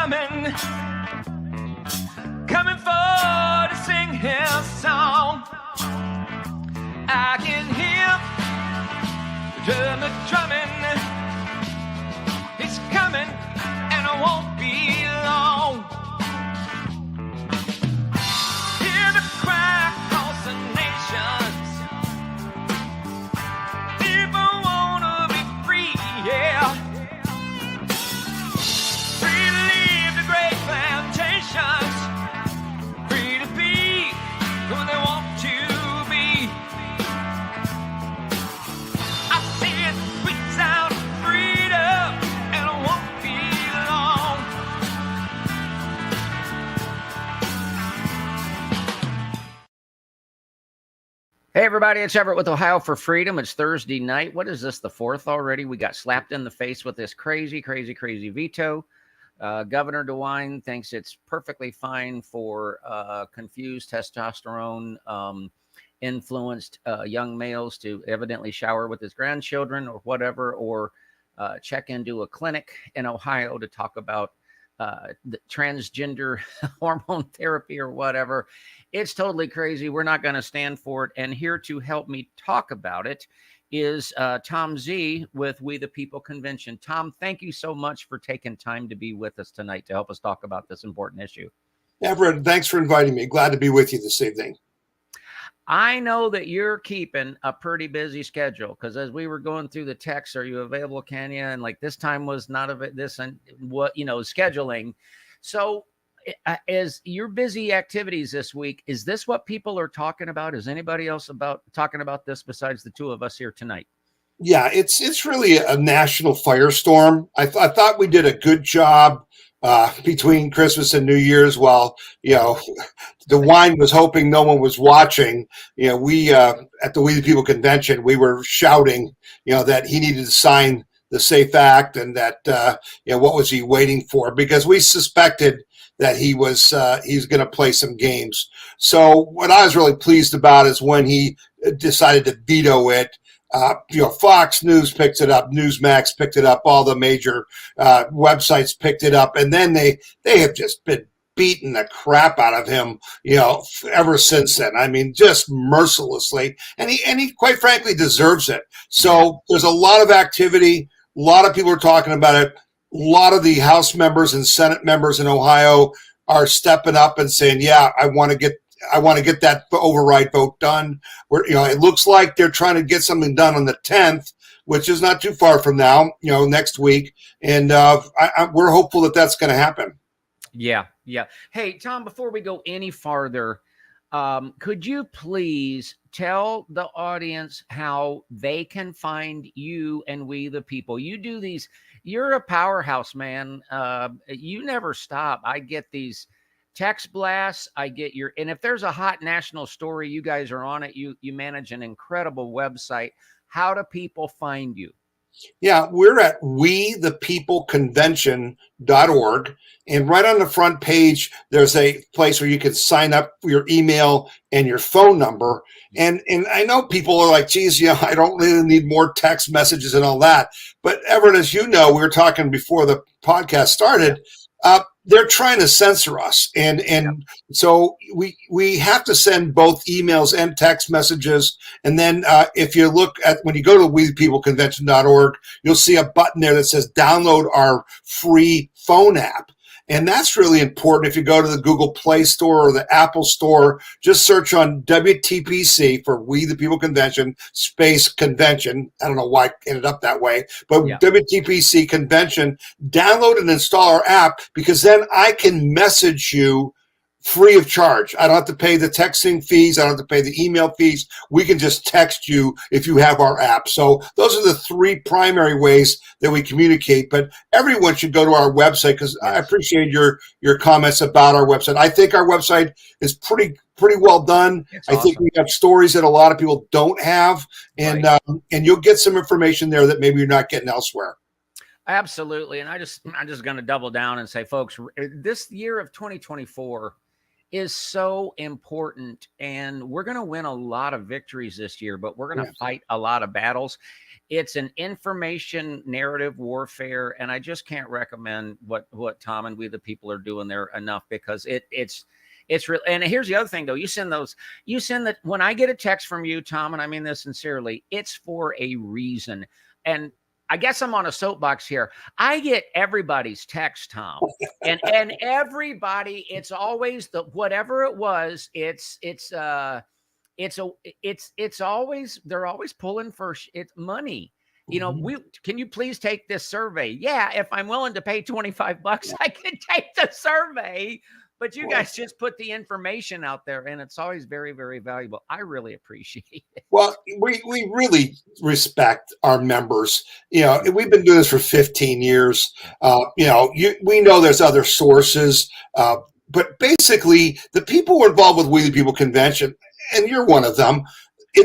coming for to sing his song. I can hear the drummer drumming. He's coming, and I won't be long. Hear the cry across the nations. People wanna be free, yeah. Free to leave the great plantations. Free to be who they want to be. I see it squeeze out freedom, and I won't be long. Hey everybody, it's Everett with Ohio for Freedom. It's Thursday night. What is this, the 4th already? We got slapped in the face with this crazy veto. Governor DeWine thinks it's perfectly fine for confused testosterone influenced young males to evidently shower with his grandchildren or whatever, or check into a clinic in Ohio to talk about the transgender hormone therapy or whatever. It's totally crazy. We're not going to stand for it. And here to help me talk about it is Tom Z with We the People Convention. Tom, thank you so much for taking time to be with us tonight to help us talk about this important issue. Everett, thanks for inviting me. Glad to be with you this evening. I know that you're keeping a pretty busy schedule, because as we were going through the text, are you available, Kenya? And like this time was not of it, this and what, scheduling. So as your busy activities this week, is this what people are talking about? Is anybody else talking about this besides the two of us here tonight? Yeah, it's really a national firestorm. I thought we did a good job between Christmas and New Year's. While DeWine was hoping no one was watching. We at the We the People convention, we were shouting, that he needed to sign the SAFE Act, and that what was he waiting for? Because we suspected that he was going to play some games. So what I was really pleased about is when he decided to veto it. Fox News picked it up, Newsmax picked it up, all the major websites picked it up, and then they have just been beating the crap out of him, ever since then. I mean, just mercilessly, and he quite frankly deserves it. So there's a lot of activity, a lot of people are talking about it. A lot of the House members and Senate members in Ohio are stepping up and saying, "Yeah, I want to get that override vote done." It looks like they're trying to get something done on the 10th, which is not too far from now, next week. And we're hopeful that that's going to happen. Yeah. Hey, Tom, before we go any farther, could you please tell the audience how they can find you and We the People? You do these, you're a powerhouse, man. You never stop. I get these text blasts. I get and if there's a hot national story, you guys are on it. You manage an incredible website. How do people find you? Yeah, we're at wethepeopleconvention.org. And right on the front page, there's a place where you can sign up for your email and your phone number. And I know people are like, geez, I don't really need more text messages and all that. But Everett, as you know, we were talking before the podcast started, they're trying to censor us. And so we have to send both emails and text messages. And then if you look at, when you go to wethepeopleconvention.org, you'll see a button there that says download our free phone app. And that's really important. If you go to the Google Play Store or the Apple Store, just search on WTPC for We the People Convention space convention. I don't know why it ended up that way, but WTPC Convention, download and install our app, because then I can message you free of charge. I don't have to pay the texting fees. I don't have to pay the email fees. We can just text you if you have our app. So those are the three primary ways that we communicate. But everyone should go to our website, because I appreciate your comments about our website. I think our website is pretty well done. It's I think we have stories that a lot of people don't have, and and you'll get some information there that maybe you're not getting elsewhere. Absolutely. And I'm just going to double down and say, folks, this year of 2024 is so important, and we're going to win a lot of victories this year, but we're going to fight a lot of battles. It's an information narrative warfare, and I just can't recommend what Tom and we the people are doing there enough, because it's real. And here's the other thing, though. You send that when I get a text from you, Tom, and I mean this sincerely, it's for a reason. And I guess I'm on a soapbox here. I get everybody's text, Tom, and everybody. It's always the whatever it was. It's always, they're always pulling for it's money. You know, can you please take this survey? Yeah, if I'm willing to pay $25, I can take the survey. But you guys just put the information out there, and it's always very, very valuable. I really appreciate it. Well, we really respect our members. You know, we've been doing this for 15 years. You know, we know there's other sources, but basically the people who are involved with We the People Convention, and you're one of them,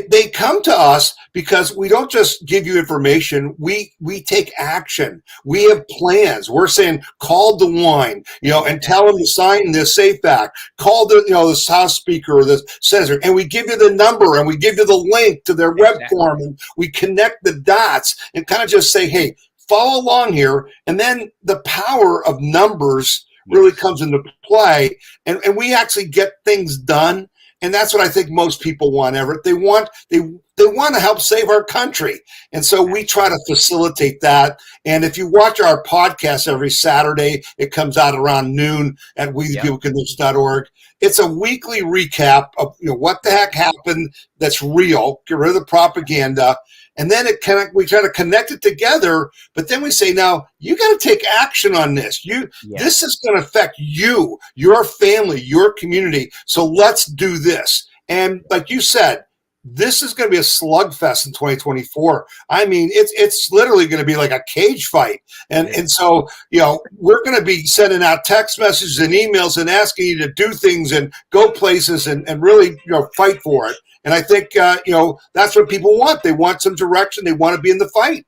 they come to us because we don't just give you information. We take action. We have plans. We're saying, call DeWine, you know, and tell them to sign this SAFE Act. Call the House Speaker or the Senator, and we give you the number and we give you the link to their web form, and we connect the dots and kind of just say, hey, follow along here. And then the power of numbers really comes into play, and we actually get things done. And that's what I think most people want, Everett. They want to help save our country. And so we try to facilitate that. And if you watch our podcast every Saturday, it comes out around noon at WeThePeopleConvention.org. It's a weekly recap of what the heck happened that's real. Get rid of the propaganda. And then we try to connect it together, but then we say, now you got to take action on this. This is going to affect you, your family, your community. So let's do this. And like you said, this is going to be a slugfest in 2024. I mean, it's literally going to be like a cage fight. And so, we're going to be sending out text messages and emails and asking you to do things and go places and really, fight for it. And I think, that's what people want. They want some direction. They want to be in the fight,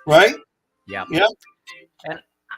right? Yeah. And,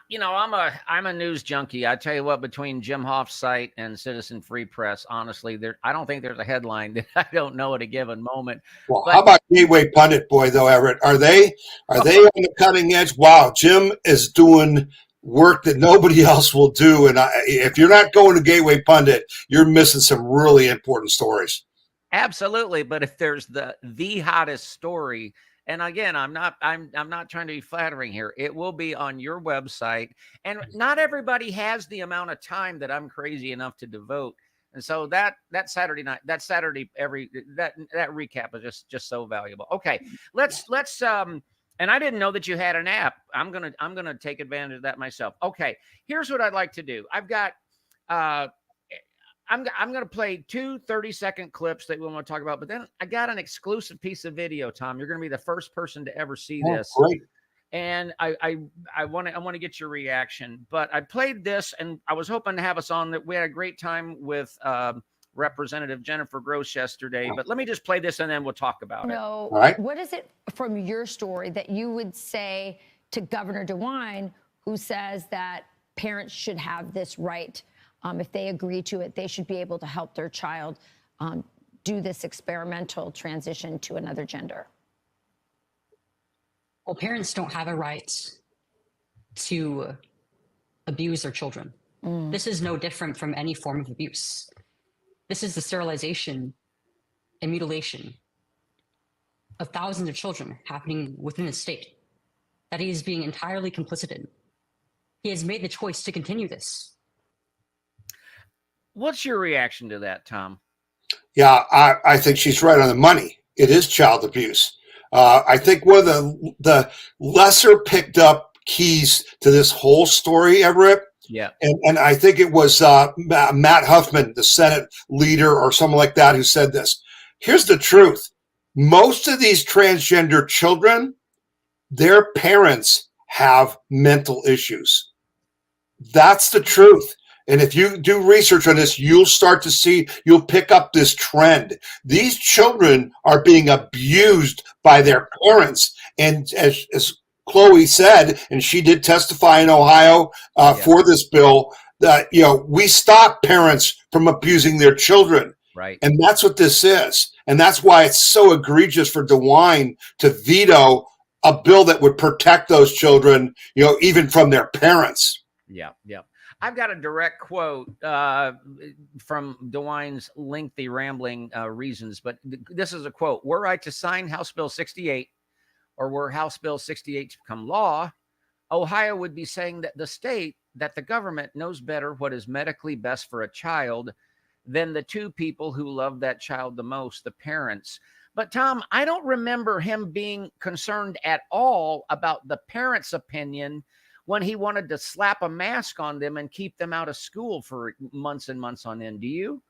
I'm a news junkie. I tell you what, between Jim Hoff's site and Citizen Free Press, honestly, I don't think there's a headline that I don't know at a given moment. Well, how about Gateway Pundit, boy, though, Everett? Are they on the cutting edge? Wow, Jim is doing work that nobody else will do. And if you're not going to Gateway Pundit, you're missing some really important stories. Absolutely, but if there's the hottest story, and again, I'm not trying to be flattering here, it will be on your website, and not everybody has the amount of time that I'm crazy enough to devote. And so that Saturday night, that recap is just so valuable. Okay, let's and I didn't know that you had an app. I'm gonna take advantage of that myself. Okay, here's what I'd like to do. I've got I'm going to play 2 30-second clips that we want to talk about, but then I got an exclusive piece of video, Tom. You're going to be the first person to ever see this. Great. And I want to get your reaction, but I played this and I was hoping to have us on. That we had a great time with Representative Jennifer Gross yesterday, but let me just play this and then we'll talk about it. No. Right. What is it from your story that you would say to Governor DeWine, who says that parents should have this right? If they agree to it, they should be able to help their child do this experimental transition to another gender. Well, parents don't have a right to abuse their children. This is no different from any form of abuse. This is the sterilization and mutilation of thousands of children happening within the state that he is being entirely complicit in. He has made the choice to continue this. What's your reaction to that, Tom? Yeah, I think she's right on the money. It is child abuse. I think one of the lesser picked up keys to this whole story, Everett, and I think it was Matt Huffman, the Senate leader or someone like that, who said this. Here's the truth. Most of these transgender children, their parents have mental issues. That's the truth. And if you do research on this, you'll pick up this trend. These children are being abused by their parents. And as Chloe said, and she did testify in Ohio for this bill, that, we stop parents from abusing their children. Right. And that's what this is. And that's why it's so egregious for DeWine to veto a bill that would protect those children, even from their parents. Yeah. I've got a direct quote from DeWine's lengthy rambling reasons, but this is a quote. Were I to sign House Bill 68, or were House Bill 68 to become law, Ohio would be saying that the government knows better what is medically best for a child than the two people who love that child the most, the parents. But Tom, I don't remember him being concerned at all about the parents' opinion when he wanted to slap a mask on them and keep them out of school for months and months on end. Do you?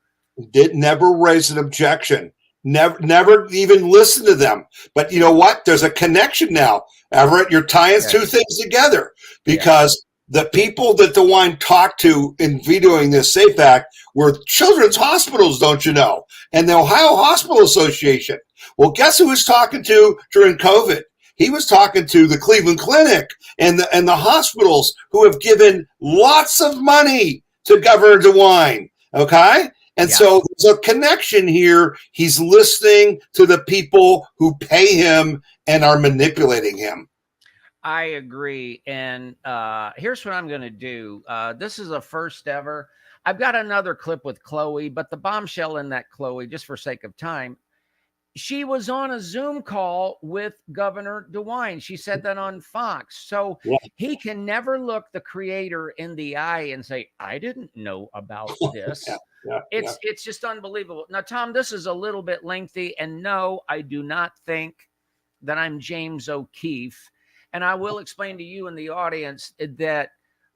Did never raise an objection. Never even listen to them. But you know what? There's a connection now, Everett. You're tying two things together, because the people that DeWine talked to in vetoing this SAFE Act were children's hospitals, don't you know? And the Ohio Hospital Association. Well, guess who he was talking to during COVID? He was talking to the Cleveland Clinic and the hospitals who have given lots of money to Governor DeWine. Okay? And so there's a connection here. He's listening to the people who pay him and are manipulating him. I agree. And here's what I'm going to do. This is a first ever. I've got another clip with Chloe, but the bombshell in that, Chloe, just for sake of time, she was on a Zoom call with Governor DeWine. She said that on Fox. So he can never look the creator in the eye and say, I didn't know about this. It's just unbelievable. Now, Tom, this is a little bit lengthy. And no, I do not think that I'm James O'Keefe. And I will explain to you and the audience that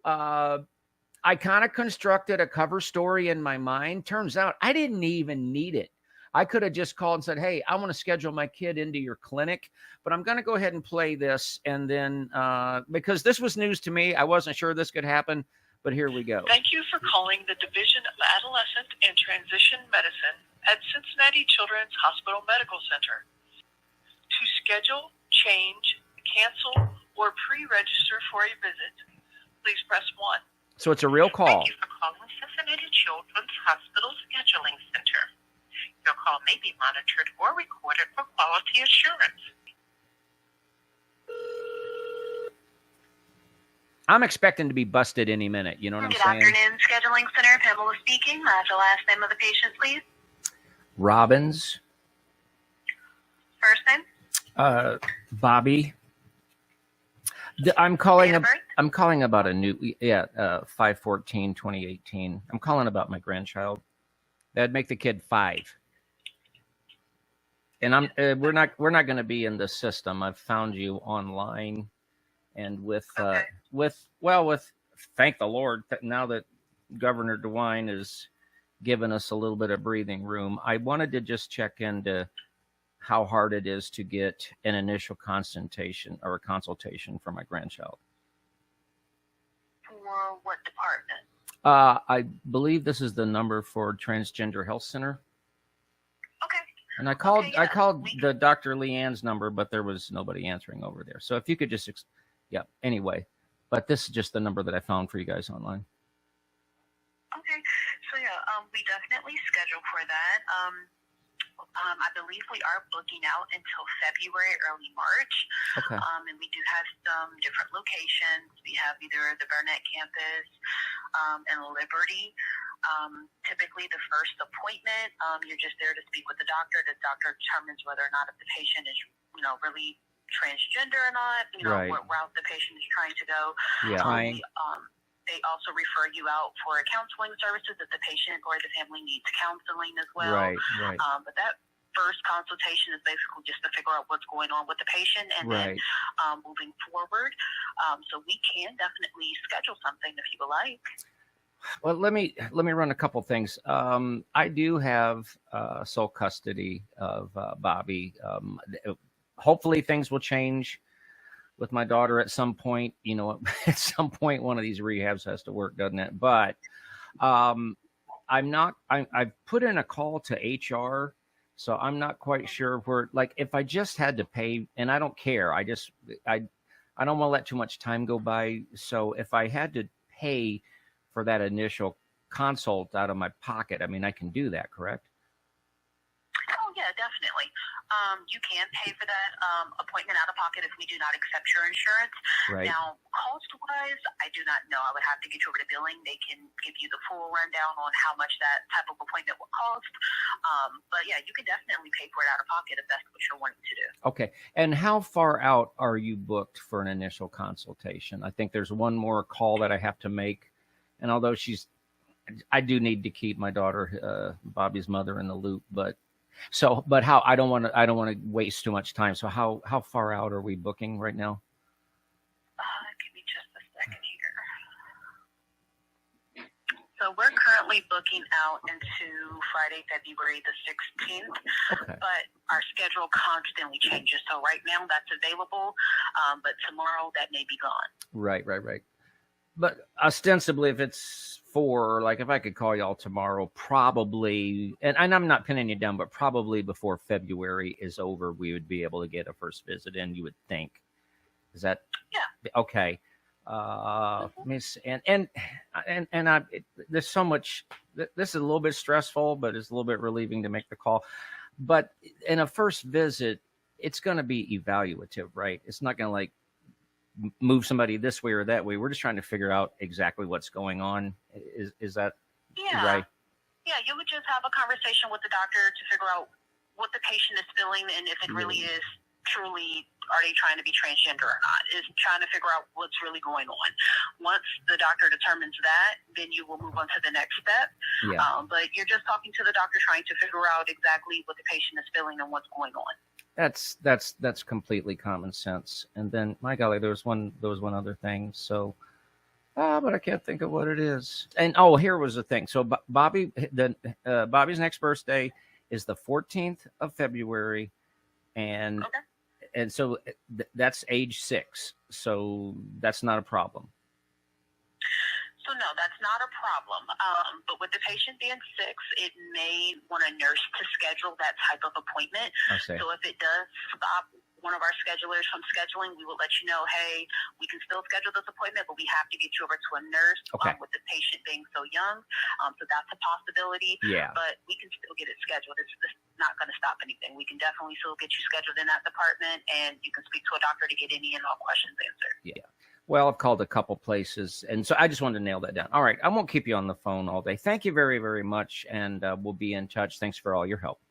I kind of constructed a cover story in my mind. Turns out I didn't even need it. I could have just called and said, hey, I want to schedule my kid into your clinic, but I'm going to go ahead and play this. And then because this was news to me, I wasn't sure this could happen, but here we go. Thank you for calling the Division of Adolescent and Transition Medicine at Cincinnati Children's Hospital Medical Center. To schedule, change, cancel, or pre-register for a visit, please press 1. So it's a real call. Thank you for calling Cincinnati Children's Hospital Scheduling Center. Your call may be monitored or recorded for quality assurance. I'm expecting to be busted any minute. You know what I'm saying? Good afternoon, Scheduling Center. Pamela speaking. The last name of the patient, please. Robbins. First name? Bobby. I'm calling about a new 5/14/2018. I'm calling about my grandchild. That'd make the kid 5. And we're not going to be in the system. I've found you online, and with thank the Lord now that Governor DeWine has given us a little bit of breathing room. I wanted to just check into how hard it is to get an initial consultation for my grandchild. For what department? I believe this is the number for Transgender Health Center. Okay. And I called the Dr. Leanne's number, but there was nobody answering over there. So if you could just, anyway. But this is just the number that I found for you guys online. Okay. So we definitely schedule for that. I believe we are booking out until February, early March. Okay. And we do have some different locations. We have either the Burnett campus and Liberty. Typically, the first appointment, you're just there to speak with the doctor. The doctor determines whether or not if the patient is, really transgender or not. What route the patient is trying to go. Yeah. They also refer you out for counseling services if the patient or the family needs counseling as well. Right. But that first consultation is basically just to figure out what's going on with the patient and then moving forward. So we can definitely schedule something if you would like. Well, let me run a couple things. I do have sole custody of Bobby. Hopefully things will change with my daughter at some point. At some point one of these rehabs has to work, doesn't it? But I've put in a call to HR, so I'm not quite sure where, like, if I just had to pay, and I don't care, I don't want to let too much time go by. So if I had to pay for that initial consult out of my pocket. I mean, I can do that, correct? Oh, yeah, definitely. You can pay for that appointment out of pocket if we do not accept your insurance. Right. Now, cost-wise, I do not know. I would have to get you over to billing. They can give you the full rundown on how much that type of appointment will cost. But, yeah, you can definitely pay for it out of pocket if that's what you're wanting to do. Okay. And how far out are you booked for an initial consultation? I think there's one more call that I have to make. And although I do need to keep my daughter, Bobby's mother, in the loop, but how, I don't want to waste too much time. So how far out are we booking right now? Give me just a second here. So we're currently booking out into Friday, February the 16th, Okay. but our schedule constantly changes. So right now that's available, but tomorrow that may be gone. Right. But ostensibly, if it's if I could call y'all tomorrow, probably, and I'm not pinning you down, but probably before February is over, we would be able to get a first visit in, you would think. Is that? Yeah. Okay. Miss, there's so much, this is a little bit stressful, but it's a little bit relieving to make the call. But in a first visit, it's going to be evaluative, right? It's not going to move somebody this way or that way. We're just trying to figure out exactly what's going on. Is that right? Yeah, you would just have a conversation with the doctor to figure out what the patient is feeling and if it really is truly, are they trying to be transgender or not? Is trying to figure out what's really going on. Once the doctor determines that, then you will move on to the next step. Yeah. But you're just talking to the doctor, trying to figure out exactly what the patient is feeling and what's going on. That's completely common sense. And then, my golly, there was one other thing. So, but I can't think of what it is. And here was the thing. So Bobby's next birthday is the 14th of February, and Okay. and so that's age 6. So that's not a problem. So no, that's not a problem. But with the patient being 6, it may want a nurse to schedule that type of appointment. I see. So if it does stop one of our schedulers from scheduling, we will let you know, hey, we can still schedule this appointment, but we have to get you over to a nurse. Okay. With the patient being so young. So that's a possibility. Yeah. But we can still get it scheduled. It's not going to stop anything. We can definitely still get you scheduled in that department, and you can speak to a doctor to get any and all questions answered. Yeah. Well, I've called a couple places, and so I just wanted to nail that down. All right. I won't keep you on the phone all day. Thank you very, very much, and we'll be in touch. Thanks for all your help.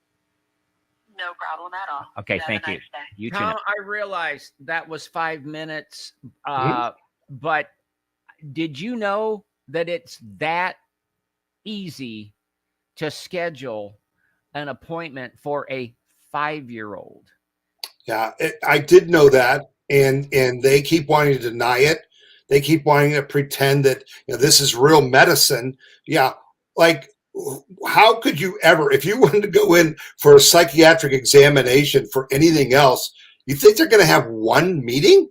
No problem at all. Okay, Have thank a you. nice day. You too. Uh-huh. now. Tom, I realized that was 5 minutes, but did you know that it's that easy to schedule an appointment for a 5-year-old? Yeah, I did know that, and they keep wanting to deny it. They keep wanting to pretend that this is real medicine. Yeah, how could you ever, if you wanted to go in for a psychiatric examination for anything else, you think they're going to have one meeting?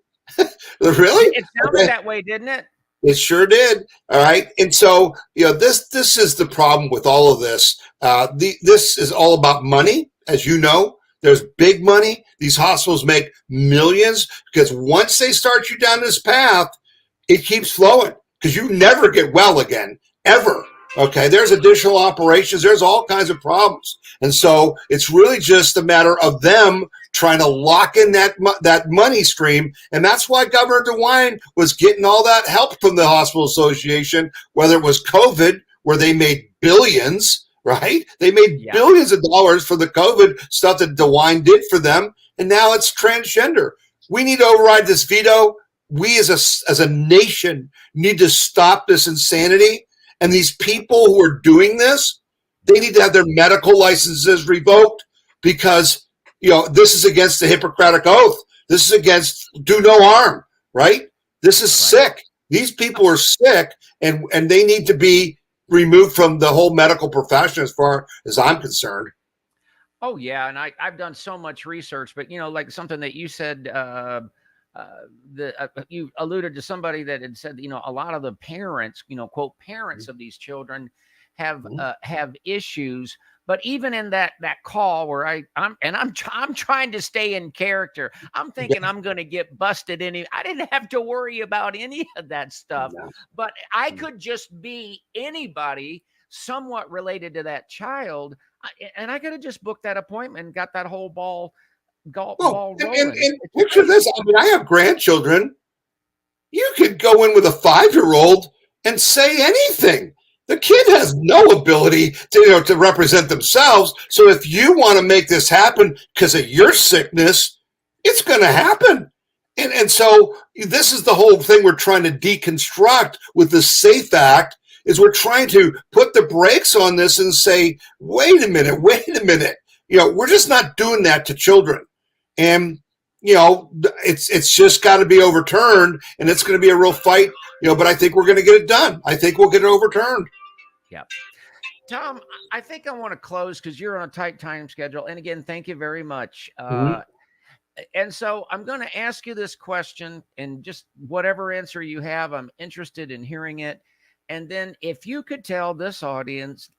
Really? It sounded that way, didn't it? It sure did. All right. And so, this is the problem with all of this. This is all about money, as you know. There's big money. These hospitals make millions because once they start you down this path, it keeps flowing because you never get well again, ever. Okay. There's additional operations. There's all kinds of problems. And so it's really just a matter of them trying to lock in that money stream. And that's why Governor DeWine was getting all that help from the Hospital Association, whether it was COVID, where they made billions, right? They made billions of dollars for the COVID stuff that DeWine did for them. And now it's transgender. We need to override this veto. We as a nation need to stop this insanity. And these people who are doing this, they need to have their medical licenses revoked because, this is against the Hippocratic Oath. This is against do no harm, right? This is sick. These people are sick and they need to be removed from the whole medical profession as far as I'm concerned. Oh, yeah. And I've done so much research, but, like something that you said, you alluded to somebody that had said, a lot of the parents, quote, parents of these children have issues. But even in that call where I'm trying to stay in character, I'm thinking I'm going to get busted. I didn't have to worry about any of that stuff, but I could just be anybody somewhat related to that child, and I could have just booked that appointment and got that whole ball rolling. And picture this. I mean, I have grandchildren. You could go in with a 5-year-old and say anything. The kid has no ability to represent themselves. So if you want to make this happen because of your sickness, it's going to happen. And so this is the whole thing we're trying to deconstruct with the SAFE Act, is we're trying to put the brakes on this and say, wait a minute. We're just not doing that to children. And, it's just got to be overturned, and it's going to be a real fight, but I think we're going to get it done. I think we'll get it overturned. Yep. Tom, I think I want to close because you're on a tight time schedule. And again, thank you very much. And so I'm going to ask you this question, and just whatever answer you have, I'm interested in hearing it. And then if you could tell this audience,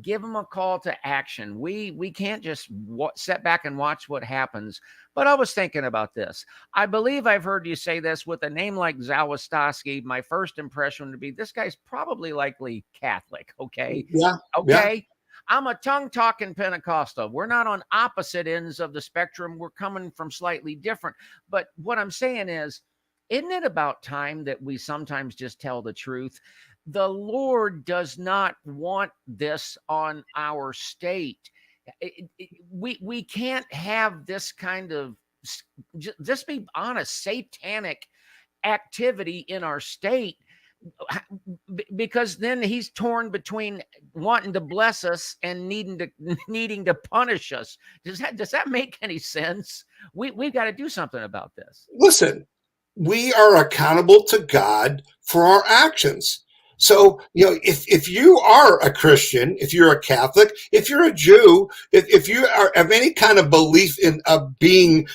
give them a call to action. We can't just sit back and watch what happens. But I was thinking about this. I believe I've heard you say this: with a name like Zawistowski, my first impression would be this guy's probably likely Catholic. Okay. Yeah. Okay. Yeah. I'm a tongue-talking Pentecostal. We're not on opposite ends of the spectrum. We're coming from slightly different. But what I'm saying is, isn't it about time that we sometimes just tell the truth? The Lord does not want this on our state. We can't have this kind of, just be honest, satanic activity in our state, because then he's torn between wanting to bless us and needing to punish us. Does that make any sense? We've got to do something about this. Listen, we are accountable to God for our actions. So, if you are a Christian, if you're a Catholic, if you're a Jew, if you have any kind of belief in a being,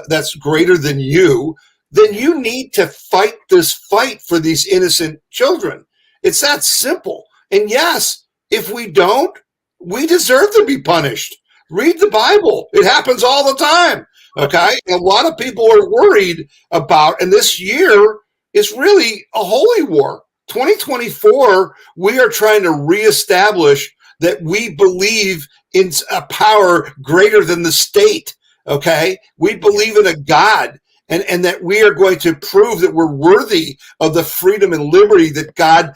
that's greater than you, then you need to fight this fight for these innocent children. It's that simple. And yes, if we don't, we deserve to be punished. Read the Bible. It happens all the time. Okay. A lot of people are worried about, and this year is really a holy war. 2024, we are trying to reestablish that we believe in a power greater than the state. Okay. We believe in a God, and that we are going to prove that we're worthy of the freedom and liberty that God,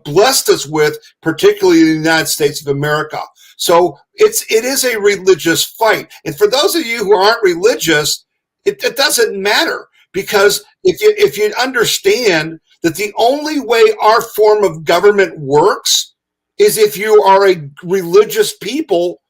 blessed us with, particularly in the United States of America. So it is a religious fight. And for those of you who aren't religious, it doesn't matter, because if you understand that the only way our form of government works is if you are a religious people.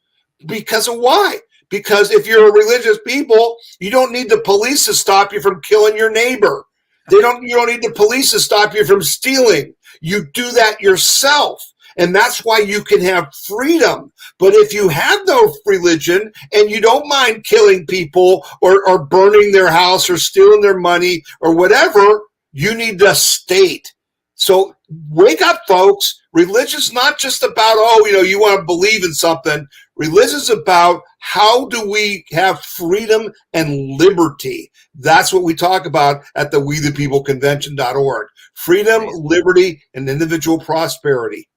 Because of why? Because if you're a religious people, you don't need the police to stop you from killing your neighbor. You don't need the police to stop you from stealing. You do that yourself. And that's why you can have freedom. But if you have no religion and you don't mind killing people or burning their house or stealing their money or whatever, you need the state. So wake up, folks. Religion's not just about, you want to believe in something. Religion's about how do we have freedom and liberty. That's what we talk about at the WeThePeopleConvention.org. Freedom, liberty, and individual prosperity.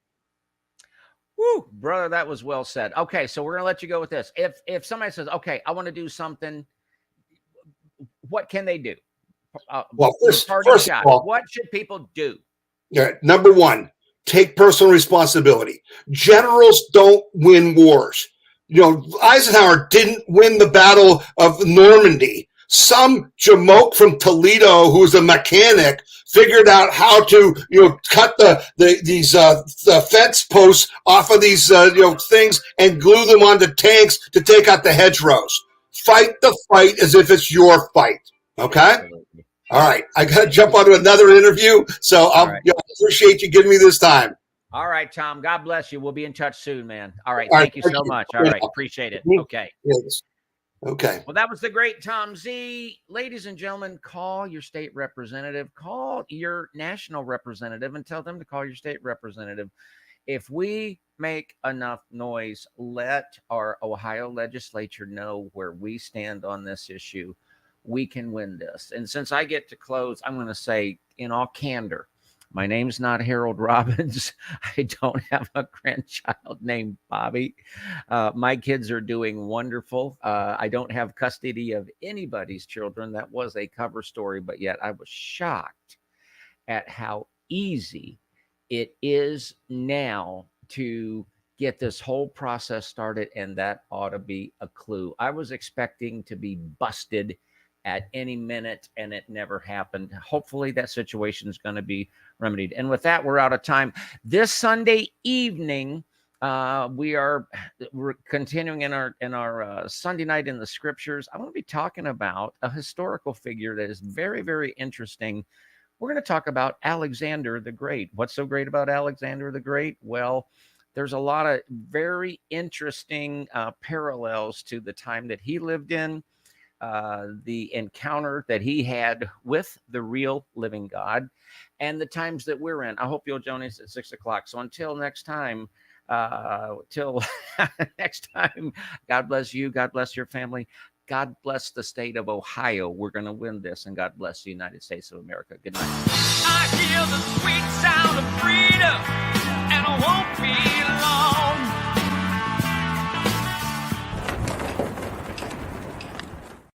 Woo, brother, that was well said. Okay, so we're going to let you go with this. If somebody says, okay, I want to do something, what can they do? Well, first of all, what should people do? Yeah, number one, take personal responsibility. Generals don't win wars. Eisenhower didn't win the Battle of Normandy. Some jamoke from Toledo, who's a mechanic, figured out how to, cut the fence posts off of these, things and glue them onto tanks to take out the hedgerows. Fight the fight as if it's your fight. Okay. Absolutely. All right. I got to jump onto another interview. So I appreciate you giving me this time. All right, Tom. God bless you. We'll be in touch soon, man. All right. Thank you so much. All right. Appreciate it. Okay. Yes. Okay. Well, that was the great Tom Z. Ladies and gentlemen, call your state representative, call your national representative, and tell them to call your state representative. If we make enough noise, let our Ohio legislature know where we stand on this issue, we can win this. And since I get to close, I'm going to say in all candor, my name's not Harold Robbins. I don't have a grandchild named Bobby. My kids are doing wonderful. I don't have custody of anybody's children. That was a cover story, but yet I was shocked at how easy it is now to get this whole process started, and that ought to be a clue. I was expecting to be busted at any minute, and it never happened. Hopefully that situation is going to be remedied. And with that, we're out of time. This Sunday evening, we're continuing in our Sunday night in the scriptures. I want to be talking about a historical figure that is very, very interesting. We're going to talk about Alexander the Great. What's so great about Alexander the Great? Well, there's a lot of very interesting parallels to the time that he lived in, the encounter that he had with the real living God, and the times that we're in. I hope you'll join us at 6 o'clock. So until next time, till next time, God bless you. God bless your family. God bless the state of Ohio. We're going to win this, and God bless the United States of America. Good night. I hear the sweet sound of